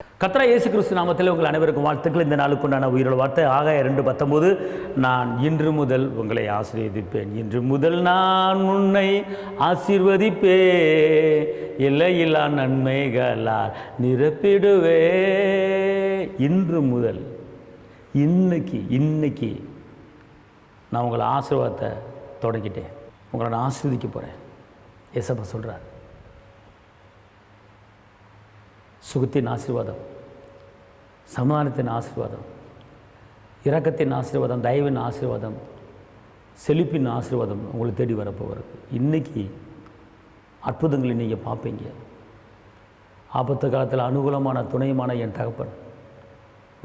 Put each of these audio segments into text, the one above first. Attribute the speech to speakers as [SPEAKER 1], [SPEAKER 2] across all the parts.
[SPEAKER 1] கர்த்தராகிய இயேசு கிறிஸ்து நாமத்தில் உங்கள் அனைவருக்கும் வாழ்த்துக்கள். இந்த நாளுக்குண்டான உயிரோட வார்த்தை ஆகாயம் 2:19. நான் இன்று முதல் உங்களை ஆசீர்வதிப்பேன். இன்று முதல் நான் உன்னை ஆசீர்வதிப்பேன். எல்லையில்லா நன்மைகளால் நிரப்பிடுவே. இன்று முதல் இன்னைக்கு நான் உங்களை ஆசீர்வாதத்தை தொடங்கிட்டேன். உங்களை நான் ஆசீர்வதிக்க போகிறேன். ஏசப்பா சொல்கிறார். சுகத்தின் ஆசீர்வாதம், சமாதானத்தின் ஆசீர்வாதம், இரக்கத்தின் ஆசீர்வாதம், தயவின் ஆசீர்வாதம், செழிப்பின் ஆசீர்வாதம் உங்களை தேடி வரப்போகிறது. இன்றைக்கி அற்புதங்களை நீங்கள் பார்ப்பீங்க. ஆபத்து காலத்தில் அனுகூலமான துணையுமான என் தகப்பன்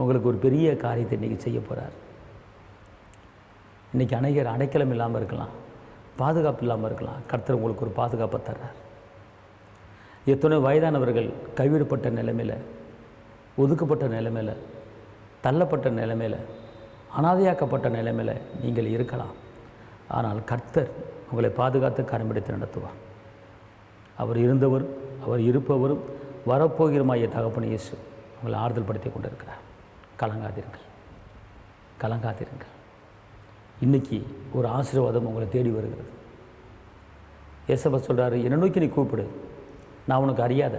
[SPEAKER 1] உங்களுக்கு ஒரு பெரிய காரியத்தை இன்றைக்கி செய்ய போகிறார். இன்றைக்கி அநேகர் அடைக்கலம் இல்லாமல் இருக்கலாம், பாதுகாப்பு இல்லாமல் இருக்கலாம். கர்த்தர் உங்களுக்கு ஒரு பாதுகாப்பை தர்றார். எத்தனை வயதானவர்கள் கைவிடப்பட்ட நிலைமையில், ஒதுக்கப்பட்ட நிலைமையில், தள்ளப்பட்ட நிலைமையில், அனாதையாக்கப்பட்ட நிலைமையில் நீங்கள் இருக்கலாம். ஆனால் கர்த்தர் உங்களை பாதுகாத்து கரம்பிடித்து நடத்துவார். அவர் இருந்தவரும் அவர் இருப்பவரும் வரப்போகிறமாய தகப்பன் இயேசு உங்களை ஆறுதல் படுத்தி கொண்டிருக்கிறார். கலங்காதிருங்கள். இன்றைக்கி ஒரு ஆசீர்வாதம் உங்களை தேடி வருகிறது. ஏசப்பா சொல்கிறாரு, என்னை நோக்கி நீ கூப்பிடு, நான் உனக்கு அறியாத,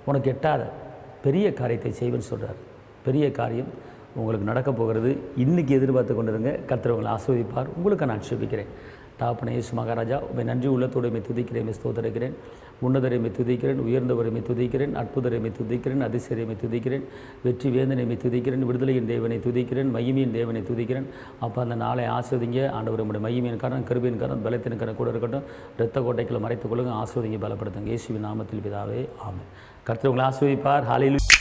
[SPEAKER 1] உனக்கு எட்டாத பெரிய காரியத்தை செய்வேன்னு சொல்கிறார். பெரிய காரியம் உங்களுக்கு நடக்கப் போகிறது. இன்றைக்கி எதிர்பார்த்து கொண்டிருங்க. கர்த்தர் உங்களை ஆசீர்வதிப்பார். உங்களுக்கு நான் ஆசீர்வதிக்கிறேன். தகப்பனே இயேசு மகாராஜா, உண்மை நன்றி உள்ளத்தோடு மை துதிக்கிறேன், ஸ்தோத்திரிக்கிறேன். உன்னதரை மை துதிக்கிறேன், உயர்ந்தவரை மை துதிக்கிறேன், அற்புதரை மை துதிக்கிறேன், அதிசயரை மை துதிக்கிறேன், வெற்றி வேந்தனை மை துதிக்கிறேன், விடுதலையின் தேவனை துதிக்கிறேன், மகிமையின் தேவனை துதிக்கிறேன். அப்போ அந்த நாளை ஆசீர்வதிங்க. ஆண்டவர் உங்களுடைய மகிமையின் காரணம், கருவியின் காரணம், பலத்தின் காரணம் கூட இருக்கட்டும். இரத்த கோட்டைகளை மறைத்துக் கொள்ளுங்க. ஆசீர்வதிங்க, பலப்படுத்துங்க. இயேசுவின் நாமத்தில் பிதாவே, ஆமென். கர்த்தர் உங்களை ஆசீர்வதிப்பார். ஹல்லேலூயா.